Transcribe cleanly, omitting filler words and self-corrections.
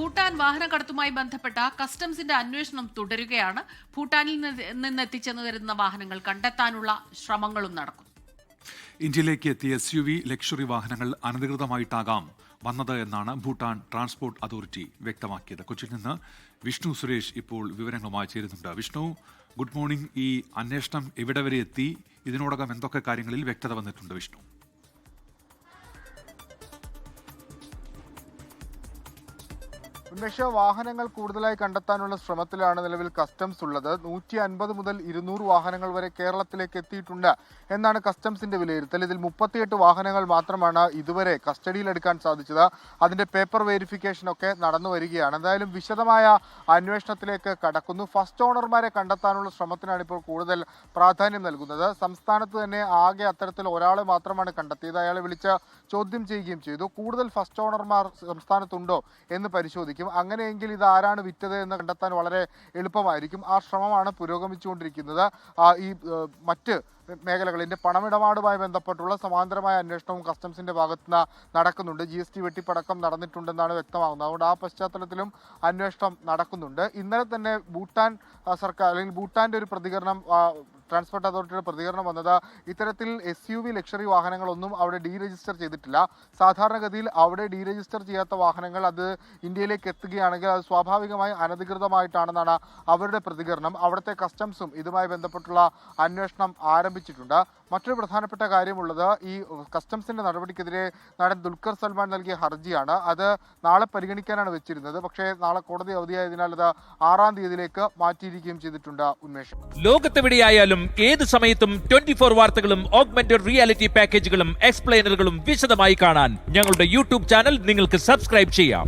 ഭൂട്ടാൻ വാഹനക്കടത്തുമായി ബന്ധപ്പെട്ട കസ്റ്റംസിന്റെ അന്വേഷണം തുടരുകയാണ്. ഭൂട്ടാനിൽ നിന്നെത്തിച്ചെന്ന് വരുന്ന വാഹനങ്ങൾ കണ്ടെത്താനുള്ള ശ്രമങ്ങളും നടക്കുന്നു. ഇന്ത്യയിലേക്ക് എത്തിയ SUV ലക്ഷറി വാഹനങ്ങൾ അനധികൃതമായിട്ടാകാം വന്നത് എന്നാണ് ഭൂട്ടാൻ ട്രാൻസ്പോർട്ട് അതോറിറ്റി വ്യക്തമാക്കിയത്. കൊച്ചിയിൽ നിന്ന് വിഷ്ണു സുരേഷ് ഇപ്പോൾ വിവരങ്ങളുമായി ചേരുന്നുണ്ട്. Vishnu, good morning. ഈ അന്വേഷണം എവിടെ വരെ എത്തി? ഇതിനോടകം എന്തൊക്കെ കാര്യങ്ങളിൽ വ്യക്തത വന്നിട്ടുണ്ട് വിഷ്ണു? ഉന്മേഷ, വാഹനങ്ങൾ കൂടുതലായി കണ്ടെത്താനുള്ള ശ്രമത്തിലാണ് നിലവിൽ കസ്റ്റംസ് ഉള്ളത്. 150 മുതൽ 200 വാഹനങ്ങൾ വരെ കേരളത്തിലേക്ക് എത്തിയിട്ടുണ്ട് എന്നാണ് കസ്റ്റംസിന്റെ വിലയിരുത്തൽ. ഇതിൽ 38 വാഹനങ്ങൾ മാത്രമാണ് ഇതുവരെ കസ്റ്റഡിയിലെടുക്കാൻ സാധിച്ചത്. അതിന്റെ പേപ്പർ വെരിഫിക്കേഷൻ ഒക്കെ നടന്നു വരികയാണ്. എന്തായാലും വിശദമായ അന്വേഷണത്തിലേക്ക് കടക്കുന്നു. ഫസ്റ്റ് ഓണർമാരെ കണ്ടെത്താനുള്ള ശ്രമത്തിനാണ് ഇപ്പോൾ കൂടുതൽ പ്രാധാന്യം നൽകുന്നത്. സംസ്ഥാനത്ത് തന്നെ ആകെ അത്തരത്തിൽ ഒരാളെ മാത്രമാണ് കണ്ടെത്തിയത്. അയാളെ വിളിച്ച് ചോദ്യം ചെയ്യുകയും ചെയ്തു. കൂടുതൽ ഫസ്റ്റ് ഓണർമാർ സംസ്ഥാനത്തുണ്ടോ എന്ന് പരിശോധിക്കും. അങ്ങനെയെങ്കിൽ ഇത് ആരാണ് വിറ്റത് എന്ന് കണ്ടെത്താൻ വളരെ എളുപ്പമായിരിക്കും. ആ ശ്രമമാണ് പുരോഗമിച്ചുകൊണ്ടിരിക്കുന്നത്. ഈ മറ്റ് മേഖലകളിന്റെ പണമിടപാടുമായി ബന്ധപ്പെട്ടുള്ള സമാന്തരമായ അന്വേഷണവും കസ്റ്റംസിന്റെ ഭാഗത്തുനിന്ന് നടക്കുന്നുണ്ട്. GST വെട്ടിപ്പടക്കം നടന്നിട്ടുണ്ടെന്നാണ് വ്യക്തമാകുന്നത്. അതുകൊണ്ട് ആ പശ്ചാത്തലത്തിലും അന്വേഷണം നടക്കുന്നുണ്ട്. ഇന്നലെ തന്നെ ഭൂട്ടാൻ സർക്കാർ അല്ലെങ്കിൽ ഭൂട്ടാന്റെ ഒരു പ്രതികരണം, ട്രാൻസ്പോർട്ട് അതോറിറ്റിയുടെ പ്രതികരണം വന്നത് ഇത്തരത്തിൽ SUV ലക്ഷറി വാഹനങ്ങളൊന്നും അവിടെ ഡീരജിസ്റ്റർ ചെയ്തിട്ടില്ല. സാധാരണഗതിയിൽ അവിടെ ഡീരജിസ്റ്റർ ചെയ്യാത്ത വാഹനങ്ങൾ അത് ഇന്ത്യയിലേക്ക് എത്തുകയാണെങ്കിൽ അത് സ്വാഭാവികമായി അനധികൃതമായിട്ടാണെന്നാണ് അവരുടെ പ്രതികരണം. അവിടുത്തെ കസ്റ്റംസും ഇതുമായി ബന്ധപ്പെട്ടുള്ള അന്വേഷണം ആരംഭിച്ചിട്ടുണ്ട്. മറ്റൊരു പ്രധാനപ്പെട്ട കാര്യമുള്ളത്, ഈ കസ്റ്റംസിന്റെ നടപടിക്കെതിരെ നടൻ ദുൽഖർ സൽമാൻ നൽകിയ ഹർജിയാണ്. അത് നാളെ പരിഗണിക്കാനാണ് വെച്ചിരുന്നത്. പക്ഷേ നാളെ കോടതി അവധിയായതിനാൽ അത് 6-ാം തീയതിയിലേക്ക് മാറ്റിയിരിക്കുകയും ചെയ്തിട്ടുണ്ട്. ഉന്മേഷം, ലോകത്തെവിടെയായാലും ഏത് സമയത്തും 24 വാർത്തകളും ഓഗ്മെന്റഡ് റിയാലിറ്റി പാക്കേജുകളും എക്സ്പ്ലെയിനറുകളും വിശദമായി കാണാൻ ഞങ്ങളുടെ YouTube ചാനൽ നിങ്ങൾക്ക് സബ്സ്ക്രൈബ് ചെയ്യാം.